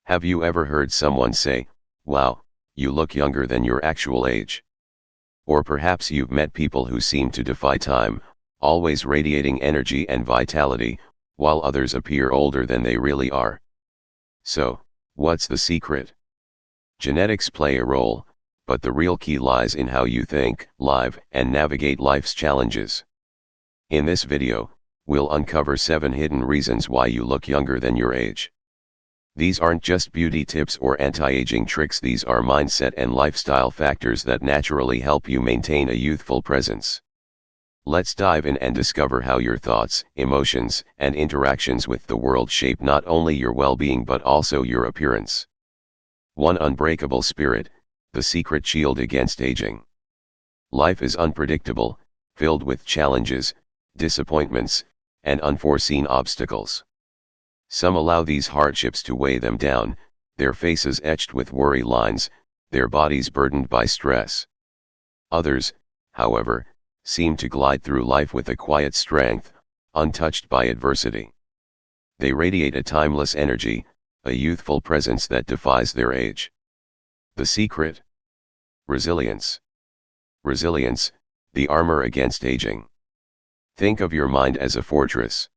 Have you ever heard someone say, "Wow, you look younger than your actual age"? Or perhaps you've met people who seem to defy time, always radiating energy and vitality, while others appear older than they really are. So, what's the secret? Genetics play a role, but the real key lies in how you think, live, and navigate life's challenges. In this video, we'll uncover 7 hidden reasons why you look younger than your age. These aren't just beauty tips or anti-aging tricks, these are mindset and lifestyle factors that naturally help you maintain a youthful presence. Let's dive in and discover how your thoughts, emotions, and interactions with the world shape not only your well-being but also your appearance. 1. Unbreakable spirit, the secret shield against aging. Life is unpredictable, filled with challenges, disappointments, and unforeseen obstacles. Some allow these hardships to weigh them down, their faces etched with worry lines, their bodies burdened by stress. Others, however, seem to glide through life with a quiet strength, untouched by adversity. They radiate a timeless energy, a youthful presence that defies their age. The secret? Resilience. Resilience, the armor against aging. Think of your mind as a fortress.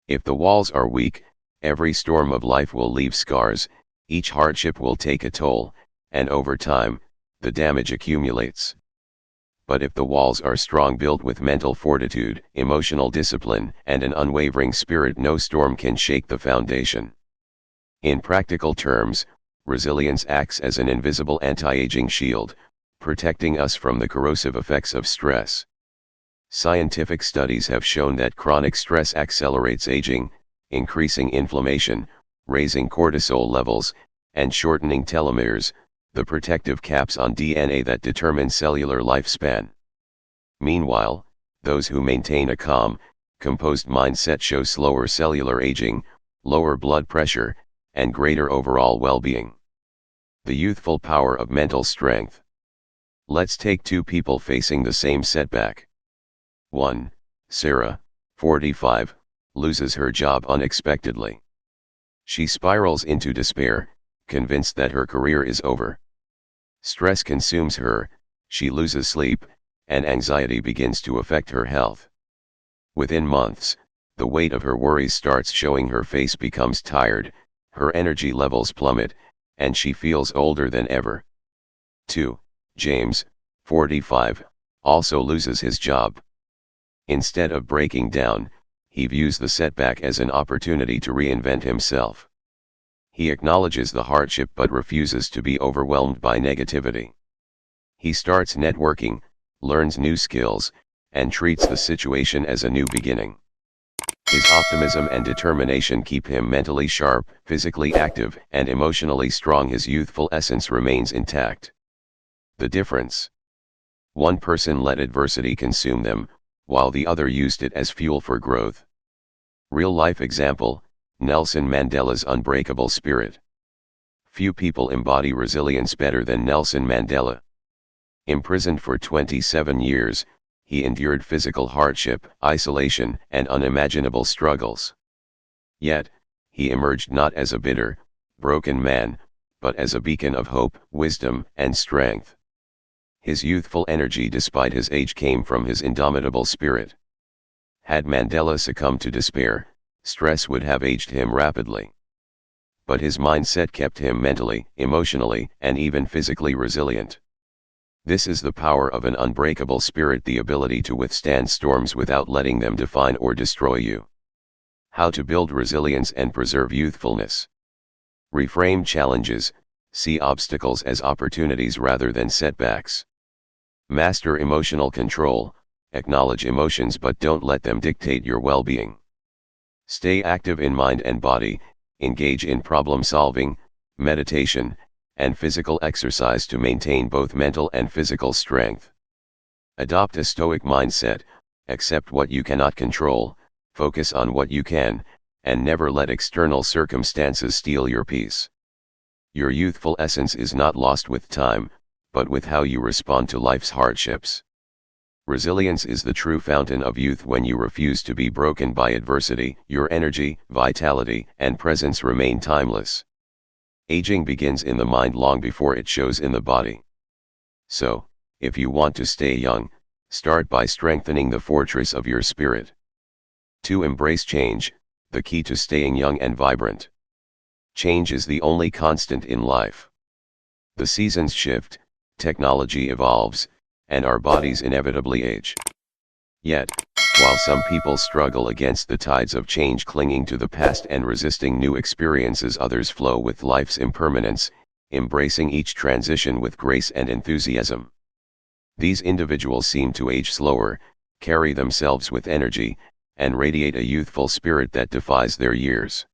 If the walls are weak, every storm of life will leave scars, each hardship will take a toll, and over time, the damage accumulates. But if the walls are strong, built with mental fortitude, emotional discipline, and an unwavering spirit, no storm can shake the foundation. In practical terms, resilience acts as an invisible anti-aging shield, protecting us from the corrosive effects of stress. Scientific studies have shown that chronic stress accelerates aging, increasing inflammation, raising cortisol levels, and shortening telomeres, the protective caps on DNA that determine cellular lifespan. Meanwhile, those who maintain a calm, composed mindset show slower cellular aging, lower blood pressure, and greater overall well-being. The youthful power of mental strength. Let's take 2 people facing the same setback. 1. Sarah, 45, loses her job unexpectedly. She spirals into despair, convinced that her career is over. Stress consumes her, she loses sleep, and anxiety begins to affect her health. Within months, the weight of her worries starts showing, her face becomes tired, her energy levels plummet, and she feels older than ever. 2. James, 45, also loses his job. Instead of breaking down, he views the setback as an opportunity to reinvent himself. He acknowledges the hardship but refuses to be overwhelmed by negativity. He starts networking, learns new skills, and treats the situation as a new beginning. His optimism and determination keep him mentally sharp, physically active, and emotionally strong. His youthful essence remains intact. The difference? One person let adversity consume them, while the other used it as fuel for growth. Real-life example, Nelson Mandela's unbreakable spirit. Few people embody resilience better than Nelson Mandela. Imprisoned for 27 years, he endured physical hardship, isolation, and unimaginable struggles. Yet, he emerged not as a bitter, broken man, but as a beacon of hope, wisdom, and strength. His youthful energy despite his age came from his indomitable spirit. Had Mandela succumbed to despair, stress would have aged him rapidly. But his mindset kept him mentally, emotionally, and even physically resilient. This is the power of an unbreakable spirit, the ability to withstand storms without letting them define or destroy you. How to build resilience and preserve youthfulness. Reframe challenges, see obstacles as opportunities rather than setbacks. Master emotional control, acknowledge emotions but don't let them dictate your well-being. Stay active in mind and body, engage in problem solving, meditation, and physical exercise to maintain both mental and physical strength. Adopt a Stoic mindset, accept what you cannot control, focus on what you can, and never let external circumstances steal your peace. Your youthful essence is not lost with time, but with how you respond to life's hardships. Resilience is the true fountain of youth. When you refuse to be broken by adversity, your energy, vitality, and presence remain timeless. Aging begins in the mind long before it shows in the body. So, if you want to stay young, start by strengthening the fortress of your spirit. To embrace change, the key to staying young and vibrant. Change is the only constant in life. The seasons shift, technology evolves, and our bodies inevitably age. Yet, while some people struggle against the tides of change, clinging to the past and resisting new experiences, others flow with life's impermanence, embracing each transition with grace and enthusiasm. These individuals seem to age slower, carry themselves with energy, and radiate a youthful spirit that defies their years.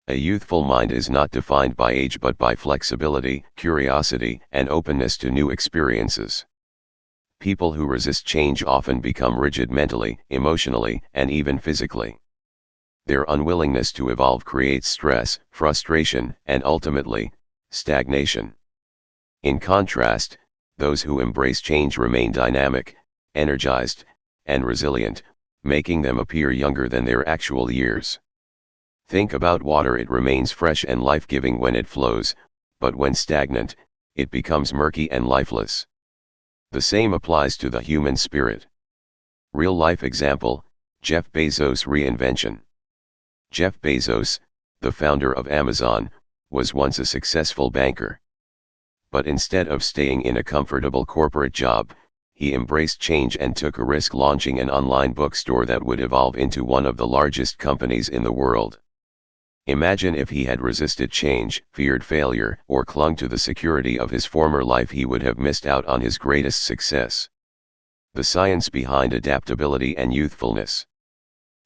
A youthful mind is not defined by age but by flexibility, curiosity, and openness to new experiences. People who resist change often become rigid mentally, emotionally, and even physically. Their unwillingness to evolve creates stress, frustration, and ultimately, stagnation. In contrast, those who embrace change remain dynamic, energized, and resilient, making them appear younger than their actual years. Think about water. It remains fresh and life-giving when it flows, but when stagnant, it becomes murky and lifeless. The same applies to the human spirit. Real-life example, Jeff Bezos' reinvention. Jeff Bezos, the founder of Amazon, was once a successful banker. But instead of staying in a comfortable corporate job, he embraced change and took a risk, launching an online bookstore that would evolve into one of the largest companies in the world. Imagine if he had resisted change, feared failure, or clung to the security of his former life. He would have missed out on his greatest success. The science behind adaptability and youthfulness.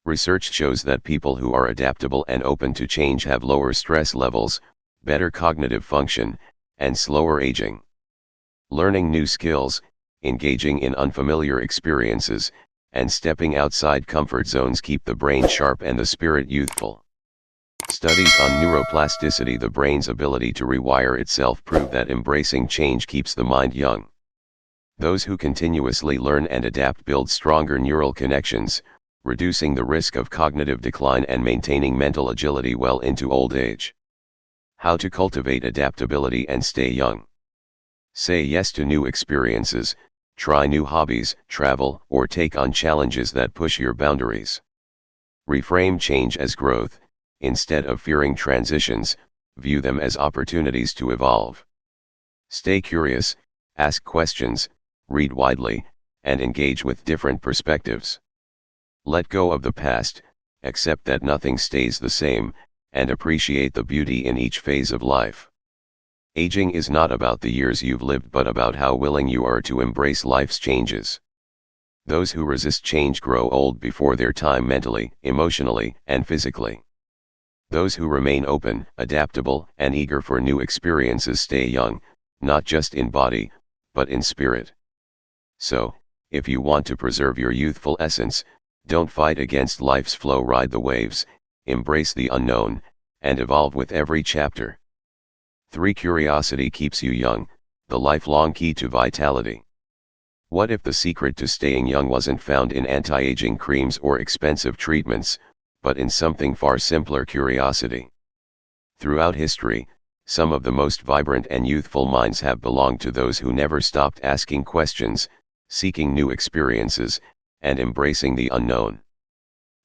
Research shows that people who are adaptable and open to change have lower stress levels, better cognitive function, and slower aging. Learning new skills, engaging in unfamiliar experiences, and stepping outside comfort zones keep the brain sharp and the spirit youthful. Studies on neuroplasticity, the brain's ability to rewire itself, prove that embracing change keeps the mind young. Those who continuously learn and adapt build stronger neural connections, reducing the risk of cognitive decline and maintaining mental agility well into old age. How to cultivate adaptability and stay young. Say yes to new experiences, try new hobbies, travel, or take on challenges that push your boundaries. Reframe change as growth. Instead of fearing transitions, view them as opportunities to evolve. Stay curious, ask questions, read widely, and engage with different perspectives. Let go of the past, accept that nothing stays the same, and appreciate the beauty in each phase of life. Aging is not about the years you've lived but about how willing you are to embrace life's changes. Those who resist change grow old before their time mentally, emotionally, and physically. Those who remain open, adaptable, and eager for new experiences stay young, not just in body, but in spirit. So, if you want to preserve your youthful essence, don't fight against life's flow, ride the waves, embrace the unknown, and evolve with every chapter. 3. Curiosity keeps you young, the lifelong key to vitality. What if the secret to staying young wasn't found in anti-aging creams or expensive treatments, but in something far simpler: curiosity? Throughout history, some of the most vibrant and youthful minds have belonged to those who never stopped asking questions, seeking new experiences, and embracing the unknown.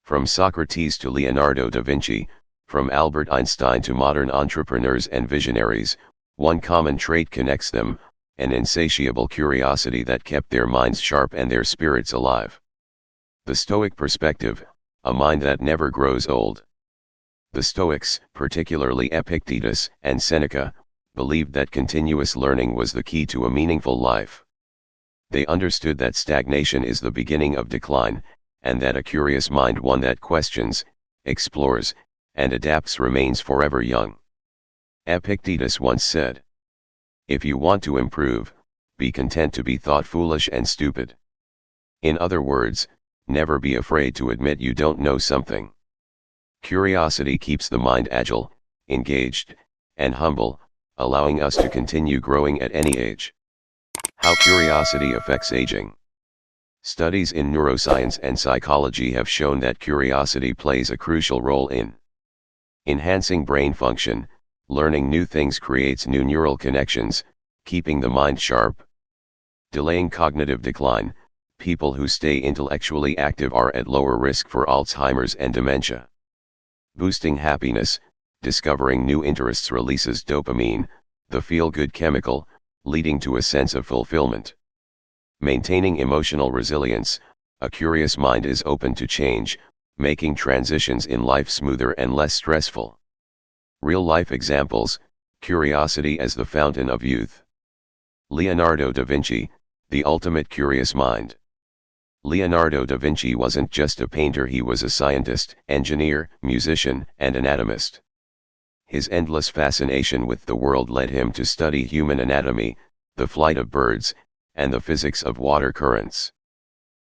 From Socrates to Leonardo da Vinci, from Albert Einstein to modern entrepreneurs and visionaries, one common trait connects them: an insatiable curiosity that kept their minds sharp and their spirits alive. The Stoic perspective: a mind that never grows old. The Stoics, particularly Epictetus and Seneca, believed that continuous learning was the key to a meaningful life. They understood that stagnation is the beginning of decline, and that a curious mind, one that questions, explores, and adapts, remains forever young. Epictetus once said, "If you want to improve, be content to be thought foolish and stupid." In other words, never be afraid to admit you don't know something. Curiosity keeps the mind agile, engaged, and humble, allowing us to continue growing at any age. How curiosity affects aging. Studies in neuroscience and psychology have shown that curiosity plays a crucial role in enhancing brain function, Learning new things creates new neural connections, keeping the mind sharp. Delaying cognitive decline. People who stay intellectually active are at lower risk for Alzheimer's and dementia. Boosting happiness. Discovering new interests releases dopamine, the feel-good chemical, leading to a sense of fulfillment. Maintaining emotional resilience. A curious mind is open to change, making transitions in life smoother and less stressful. Real-life examples. Curiosity as the fountain of youth. Leonardo da Vinci, the ultimate curious mind. Leonardo da Vinci wasn't just a painter, he was a scientist, engineer, musician, and anatomist. His endless fascination with the world led him to study human anatomy, the flight of birds, and the physics of water currents.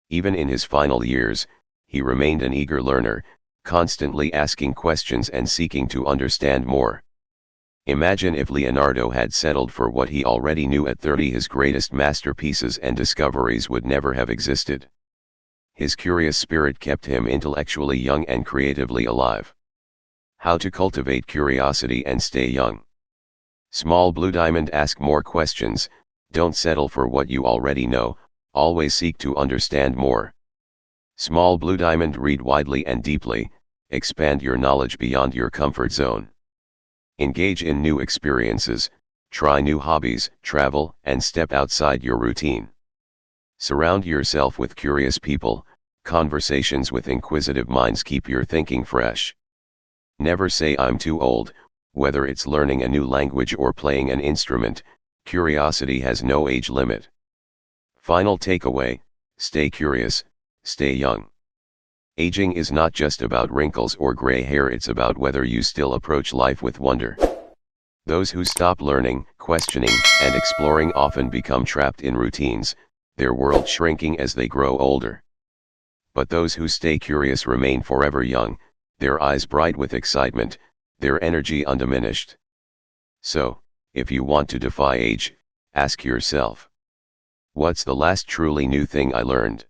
Even in his final years, he remained an eager learner, constantly asking questions and seeking to understand more. Imagine if Leonardo had settled for what he already knew at 30, his greatest masterpieces and discoveries would never have existed. His curious spirit kept him intellectually young and creatively alive. How to cultivate curiosity and stay young. Small blue diamond: ask more questions, don't settle for what you already know, always seek to understand more. Small blue diamond: read widely and deeply, expand your knowledge beyond your comfort zone. Engage in new experiences, try new hobbies, travel, and step outside your routine. Surround yourself with curious people, conversations with inquisitive minds keep your thinking fresh. Never say I'm too old, whether it's learning a new language or playing an instrument, curiosity has no age limit. Final takeaway: stay curious, stay young. Aging is not just about wrinkles or gray hair, it's about whether you still approach life with wonder. Those who stop learning, questioning, and exploring often become trapped in routines, their world shrinking as they grow older. But those who stay curious remain forever young, their eyes bright with excitement, their energy undiminished. So, if you want to defy age, ask yourself, what's the last truly new thing I learned?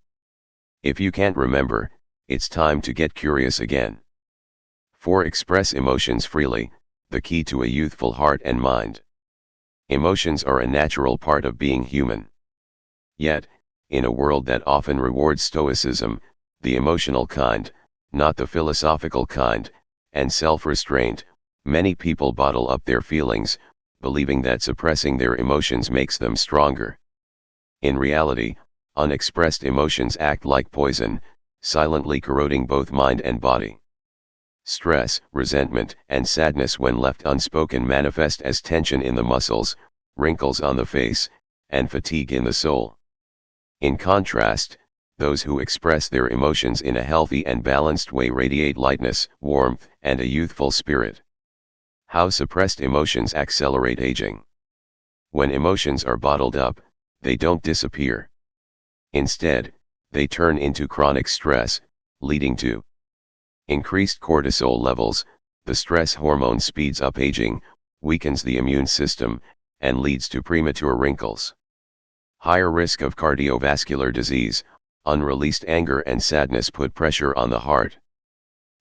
If you can't remember, it's time to get curious again. 4. Express emotions freely, the key to a youthful heart and mind. Emotions are a natural part of being human. Yet, in a world that often rewards stoicism, the emotional kind, not the philosophical kind, and self-restraint, many people bottle up their feelings, believing that suppressing their emotions makes them stronger. In reality, unexpressed emotions act like poison, silently corroding both mind and body. Stress, resentment, and sadness, when left unspoken, manifest as tension in the muscles, wrinkles on the face, and fatigue in the soul. In contrast, those who express their emotions in a healthy and balanced way radiate lightness, warmth, and a youthful spirit. How suppressed emotions accelerate aging. When emotions are bottled up, they don't disappear. Instead, they turn into chronic stress, leading to increased cortisol levels. The stress hormone speeds up aging, weakens the immune system, and leads to premature wrinkles. Higher risk of cardiovascular disease. Unreleased anger and sadness put pressure on the heart.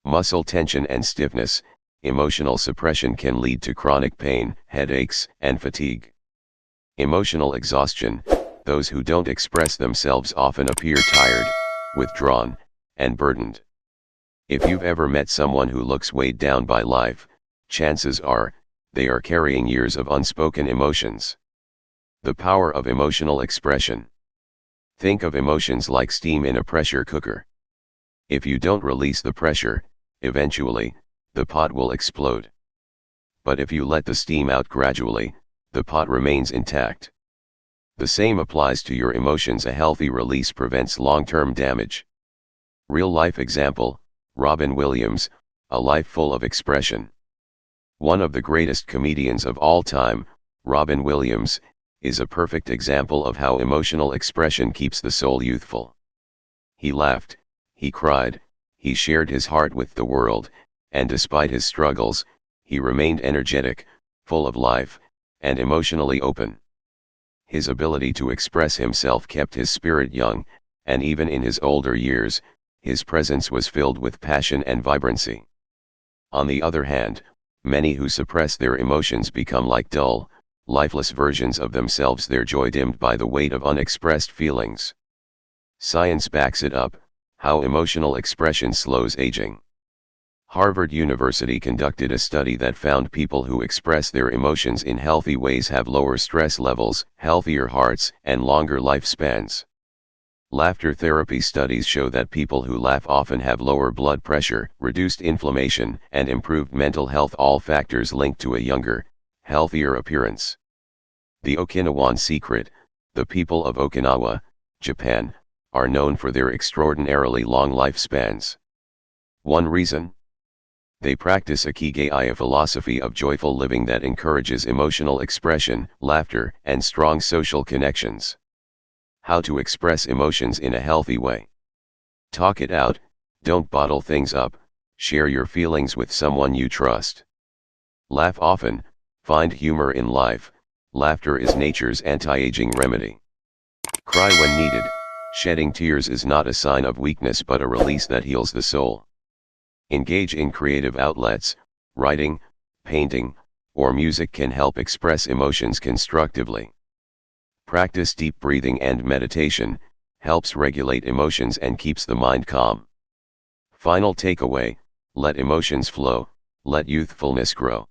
Muscle tension and stiffness. Emotional suppression can lead to chronic pain, headaches, and fatigue. Emotional exhaustion. Those who don't express themselves often appear tired, withdrawn, and burdened. If you've ever met someone who looks weighed down by life, chances are, they are carrying years of unspoken emotions. The power of emotional expression. Think of emotions like steam in a pressure cooker. If you don't release the pressure, eventually, the pot will explode. But if you let the steam out gradually, the pot remains intact. The same applies to your emotions. A healthy release prevents long-term damage. Real-life example, Robin Williams, a life full of expression. One of the greatest comedians of all time, Robin Williams, is a perfect example of how emotional expression keeps the soul youthful. He laughed, he cried, he shared his heart with the world, and despite his struggles, he remained energetic, full of life, and emotionally open. His ability to express himself kept his spirit young, and even in his older years, his presence was filled with passion and vibrancy. On the other hand, Many who suppress their emotions become like dull, lifeless versions of themselves, their joy dimmed by the weight of unexpressed feelings. Science backs it up, how emotional expression slows aging. Harvard University conducted a study that found people who express their emotions in healthy ways have lower stress levels, healthier hearts, and longer lifespans. Laughter therapy studies show that people who laugh often have lower blood pressure, reduced inflammation, and improved mental health, all factors linked to a younger, healthier appearance. The Okinawan secret: the people of Okinawa, Japan, are known for their extraordinarily long lifespans. One reason? They practice a Kigai, a philosophy of joyful living that encourages emotional expression, laughter, and strong social connections. How to express emotions in a healthy way. Talk it out, don't bottle things up, share your feelings with someone you trust. Laugh often, find humor in life, laughter is nature's anti-aging remedy. Cry when needed, shedding tears is not a sign of weakness but a release that heals the soul. Engage in creative outlets, writing, painting, or music can help express emotions constructively. Practice deep breathing and meditation, helps regulate emotions and keeps the mind calm. Final takeaway: let emotions flow, let youthfulness grow.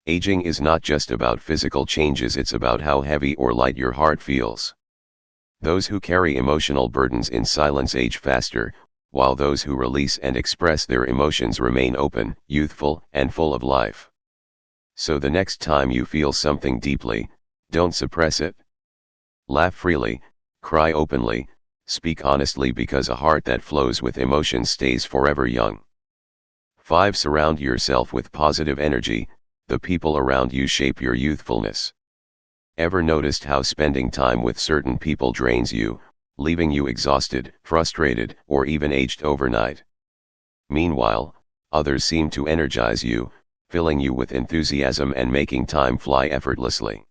Aging is not just about physical changes, it's about how heavy or light your heart feels. Those who carry emotional burdens in silence age faster, while those who release and express their emotions remain open, youthful, and full of life. So the next time you feel something deeply, don't suppress it. Laugh freely, cry openly, speak honestly, because a heart that flows with emotion stays forever young. 5. Surround yourself with positive energy. The people around you shape your youthfulness. Ever noticed how spending time with certain people drains you, leaving you exhausted, frustrated, or even aged overnight? Meanwhile, others seem to energize you, filling you with enthusiasm and making time fly effortlessly.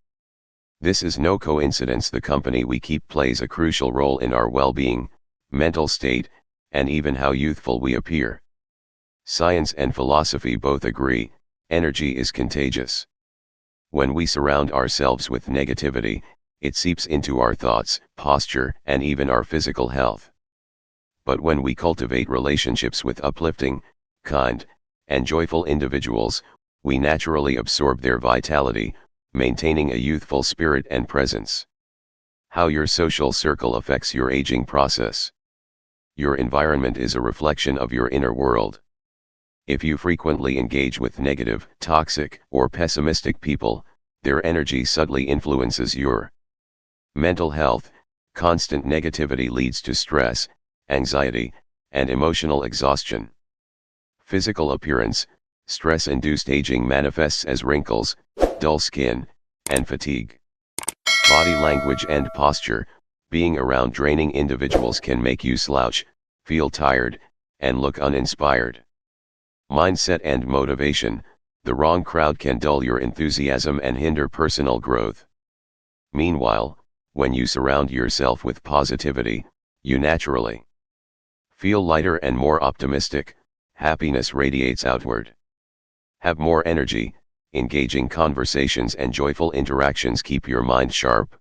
This is no coincidence. The company we keep plays a crucial role in our well-being, mental state, and even how youthful we appear. Science and philosophy both agree, energy is contagious. When we surround ourselves with negativity, it seeps into our thoughts, posture, and even our physical health. But when we cultivate relationships with uplifting, kind, and joyful individuals, we naturally absorb their vitality, maintaining a youthful spirit and presence. How your social circle affects your aging process. Your environment is a reflection of your inner world. If you frequently engage with negative, toxic, or pessimistic people, their energy subtly influences your mental health. Constant negativity leads to stress, anxiety, and emotional exhaustion. Physical appearance: stress-induced aging manifests as wrinkles, dull skin, and fatigue. Body language and posture: being around draining individuals can make you slouch, feel tired, and look uninspired. Mindset and motivation: the wrong crowd can dull your enthusiasm and hinder personal growth. Meanwhile, when you surround yourself with positivity, you naturally feel lighter and more optimistic. Happiness radiates outward. Have more energy. Engaging conversations and joyful interactions keep your mind sharp.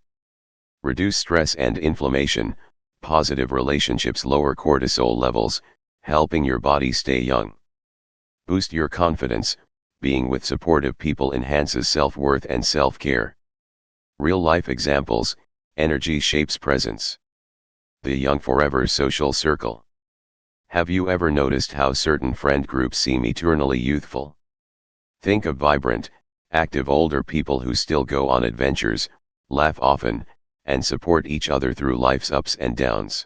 Reduce stress and inflammation. Positive relationships lower cortisol levels, helping your body stay young. Boost your confidence. Being with supportive people enhances self-worth and self-care. Real-life examples: energy shapes presence. The Young Forever social circle. Have you ever noticed how certain friend groups seem eternally youthful? Think of vibrant, active older people who still go on adventures, laugh often, and support each other through life's ups and downs.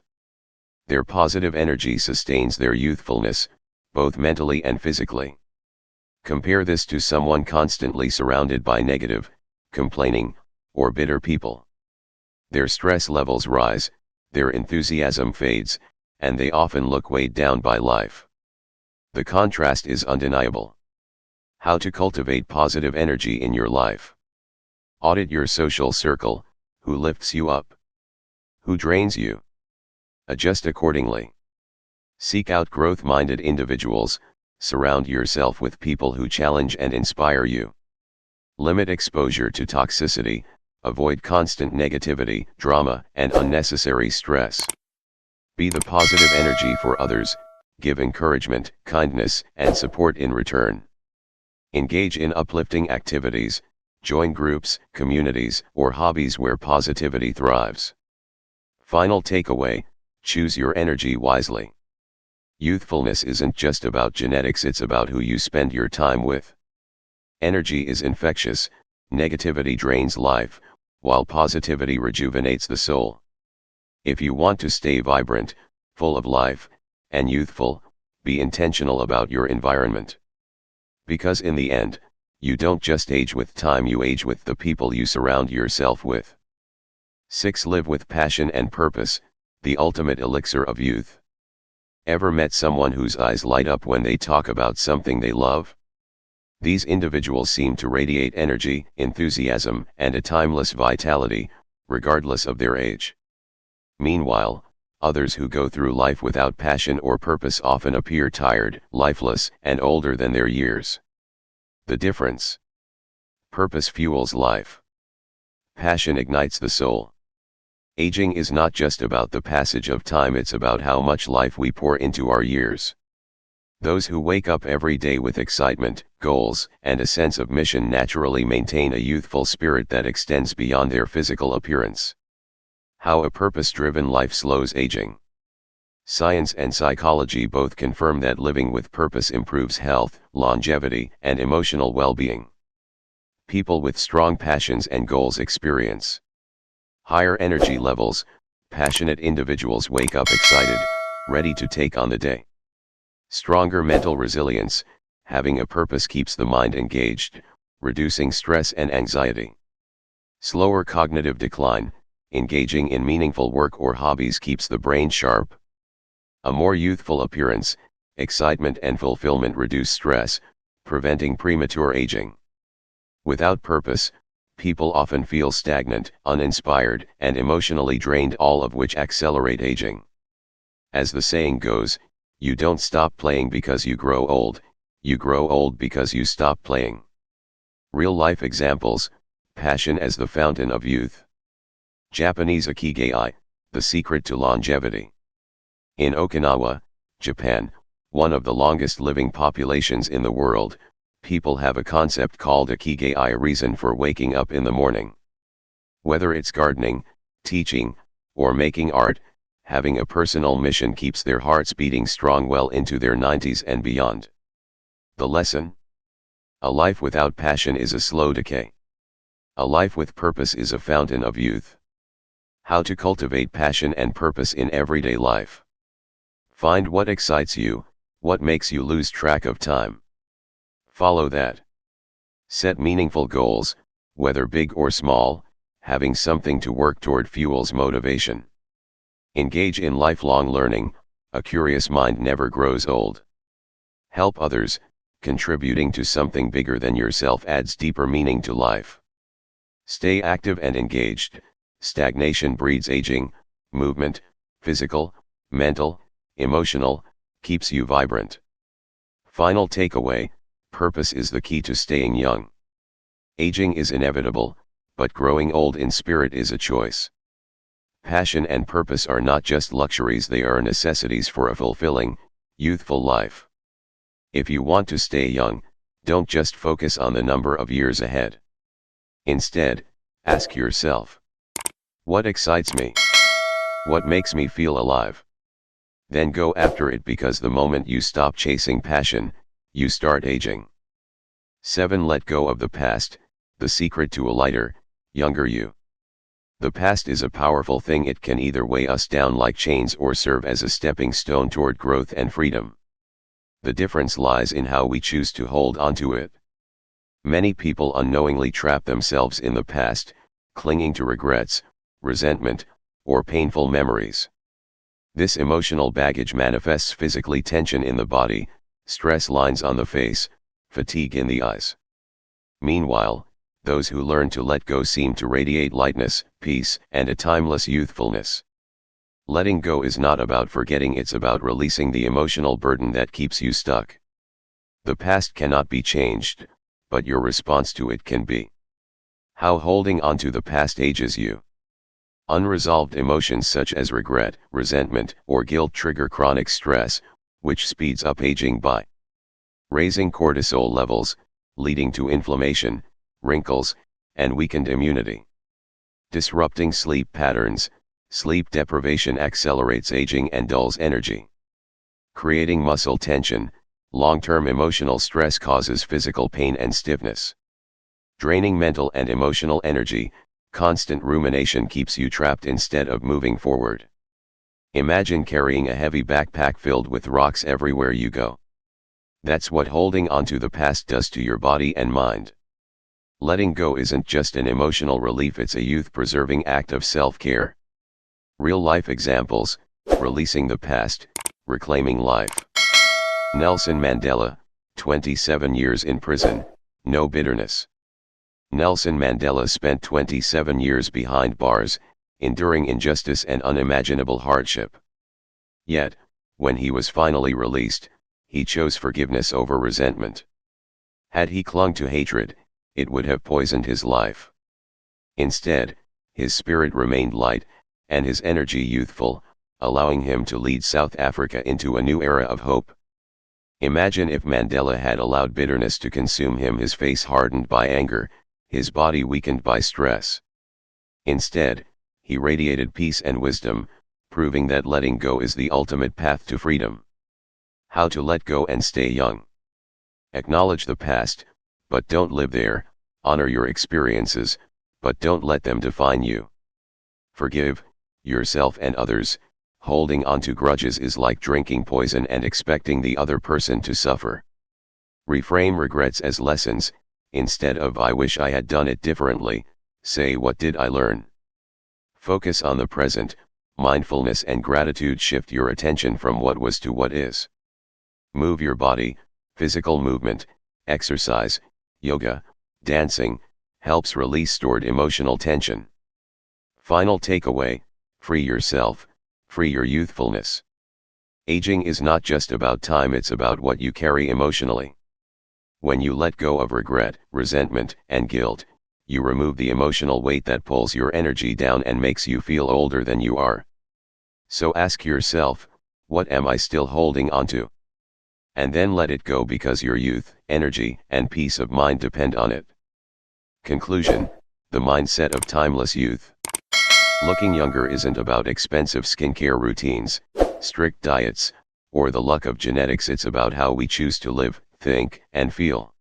Their positive energy sustains their youthfulness, both mentally and physically. Compare this to someone constantly surrounded by negative, complaining, or bitter people. Their stress levels rise, their enthusiasm fades, and they often look weighed down by life. The contrast is undeniable. How to cultivate positive energy in your life. Audit your social circle: who lifts you up? Who drains you? Adjust accordingly. Seek out growth-minded individuals, Surround yourself with people who challenge and inspire you. Limit exposure to toxicity, avoid constant negativity, drama, and unnecessary stress. Be the positive energy for others, give encouragement, kindness, and support in return. Engage in uplifting activities, join groups, communities, or hobbies where positivity thrives. Final takeaway: choose your energy wisely. Youthfulness isn't just about genetics, it's about who you spend your time with. Energy is infectious, negativity drains life, while positivity rejuvenates the soul. If you want to stay vibrant, full of life, and youthful, be intentional about your environment. Because in the end, you don't just age with time, you age with the people you surround yourself with. 6. Live with passion and purpose, the ultimate elixir of youth. Ever met someone whose eyes light up when they talk about something they love? These individuals seem to radiate energy, enthusiasm, and a timeless vitality, regardless of their age. Meanwhile, others who go through life without passion or purpose often appear tired, lifeless, and older than their years. The difference: purpose fuels life. Passion ignites the soul. Aging is not just about the passage of time, it's about how much life we pour into our years. Those who wake up every day with excitement, goals, and a sense of mission naturally maintain a youthful spirit that extends beyond their physical appearance. How a purpose-driven life slows aging. Science and psychology both confirm that living with purpose improves health, longevity, and emotional well-being. People with strong passions and goals experience higher energy levels. Passionate individuals wake up excited, ready to take on the day. Stronger mental resilience. Having a purpose keeps the mind engaged, reducing stress and anxiety. Slower cognitive decline. Engaging in meaningful work or hobbies keeps the brain sharp. A more youthful appearance. Excitement and fulfillment reduce stress, preventing premature aging. Without purpose, people often feel stagnant, uninspired, and emotionally drained, all of which accelerate aging. As the saying goes, you don't stop playing because you grow old, you grow old because you stop playing. Real-life examples: passion as the fountain of youth. Japanese ikigai, the secret to longevity. In Okinawa, Japan, one of the longest living populations in the world, people have a concept called ikigai, a reason for waking up in the morning. Whether it's gardening, teaching, or making art, having a personal mission keeps their hearts beating strong well into their 90s and beyond. The lesson: a life without passion is a slow decay. A life with purpose is a fountain of youth. How to cultivate passion and purpose in everyday life. Find what excites you, what makes you lose track of time. Follow that. Set meaningful goals, whether big or small. Having something to work toward fuels motivation. Engage in lifelong learning. A curious mind never grows old. Help others. Contributing to something bigger than yourself adds deeper meaning to life. Stay active and engaged. Stagnation breeds aging. Movement, physical, mental, emotional, keeps you vibrant. Final takeaway: purpose is the key to staying young. Aging is inevitable, but growing old in spirit is a choice. Passion and purpose are not just luxuries, they are necessities for a fulfilling, youthful life. If you want to stay young, don't just focus on the number of years ahead. Instead, ask yourself, what excites me? What makes me feel alive? Then go after it, because the moment you stop chasing passion, you start aging. 7. Let go of the past, the secret to a lighter, younger you. The past is a powerful thing. It can either weigh us down like chains or serve as a stepping stone toward growth and freedom. The difference lies in how we choose to hold onto it. Many people unknowingly trap themselves in the past, clinging to regrets, resentment, or painful memories. This emotional baggage manifests physically: tension in the body, stress lines on the face, fatigue in the eyes. Meanwhile, those who learn to let go seem to radiate lightness, peace, and a timeless youthfulness. Letting go is not about forgetting, it's about releasing the emotional burden that keeps you stuck. The past cannot be changed, but your response to it can be. How holding on to the past ages you. Unresolved emotions such as regret, resentment, or guilt trigger chronic stress, which speeds up aging by raising cortisol levels, leading to inflammation, wrinkles, and weakened immunity. Disrupting sleep patterns, sleep deprivation accelerates aging and dulls energy. Creating muscle tension, long-term emotional stress causes physical pain and stiffness. Draining mental and emotional energy, constant rumination keeps you trapped instead of moving forward. Imagine carrying a heavy backpack filled with rocks everywhere you go. That's what holding onto the past does to your body and mind. Letting go isn't just an emotional relief, it's a youth-preserving act of self-care. Real-life examples: releasing the past, reclaiming life. Nelson Mandela, 27 years in prison, no bitterness. Nelson Mandela spent 27 years behind bars, enduring injustice and unimaginable hardship. Yet, when he was finally released, he chose forgiveness over resentment. Had he clung to hatred, it would have poisoned his life. Instead, his spirit remained light, and his energy youthful, allowing him to lead South Africa into a new era of hope. Imagine if Mandela had allowed bitterness to consume him, his face hardened by anger, his body weakened by stress. Instead, he radiated peace and wisdom, proving that letting go is the ultimate path to freedom. How to let go and stay young. Acknowledge the past, but don't live there. Honor your experiences, but don't let them define you. Forgive yourself and others. Holding on to grudges is like drinking poison and expecting the other person to suffer. Reframe regrets as lessons. Instead of "I wish I had done it differently," say "What did I learn?" Focus on the present. Mindfulness and gratitude shift your attention from what was to what is. Move your body. Physical movement, exercise, yoga, dancing, helps release stored emotional tension. Final takeaway: free yourself, free your youthfulness. Aging is not just about time, it's about what you carry emotionally. When you let go of regret, resentment, and guilt, you remove the emotional weight that pulls your energy down and makes you feel older than you are. So ask yourself, what am I still holding onto? And then let it go, because your youth, energy, and peace of mind depend on it. Conclusion: the mindset of timeless youth. Looking younger isn't about expensive skincare routines, strict diets, or the luck of genetics. It's about how we choose to live, think, and feel.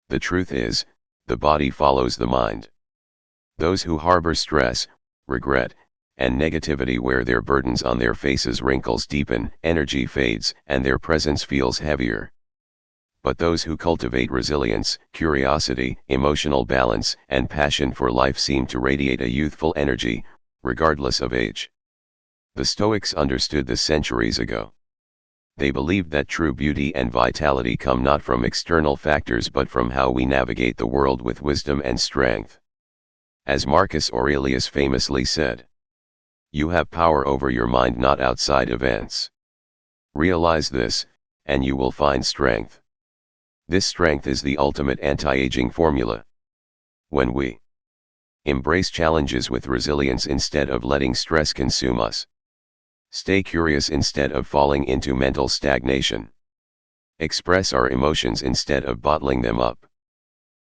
The truth is, the body follows the mind. Those who harbor stress, regret, and negativity wear their burdens on their faces. Wrinkles deepen, energy fades, and their presence feels heavier. But those who cultivate resilience, curiosity, emotional balance, and passion for life seem to radiate a youthful energy, regardless of age. The Stoics understood this centuries ago. They believed that true beauty and vitality come not from external factors but from how we navigate the world with wisdom and strength. As Marcus Aurelius famously said, "You have power over your mind, not outside events. Realize this, and you will find strength." This strength is the ultimate anti-aging formula. When we embrace challenges with resilience instead of letting stress consume us, stay curious instead of falling into mental stagnation, express our emotions instead of bottling them up,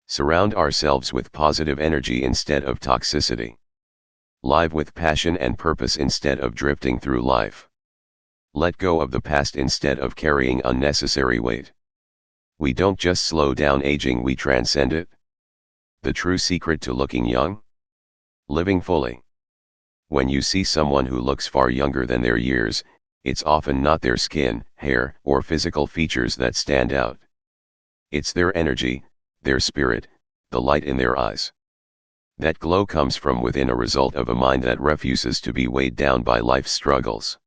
surround ourselves with positive energy instead of toxicity, live with passion and purpose instead of drifting through life, let go of the past instead of carrying unnecessary weight, we don't just slow down aging, we transcend it. The true secret to looking young? Living fully. When you see someone who looks far younger than their years, it's often not their skin, hair, or physical features that stand out. It's their energy, their spirit, the light in their eyes. That glow comes from within, a result of a mind that refuses to be weighed down by life's struggles.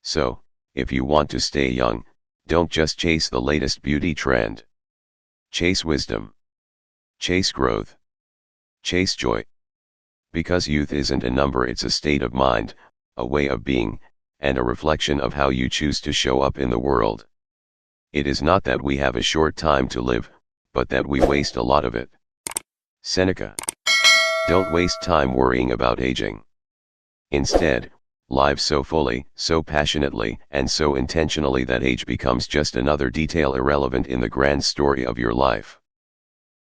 So, if you want to stay young, don't just chase the latest beauty trend. Chase wisdom. Chase growth. Chase joy. Because youth isn't a number, it's a state of mind, a way of being, and a reflection of how you choose to show up in the world. It is not that we have a short time to live, but that we waste a lot of it. Seneca. Don't waste time worrying about aging. Instead, live so fully, so passionately, and so intentionally that age becomes just another detail irrelevant in the grand story of your life.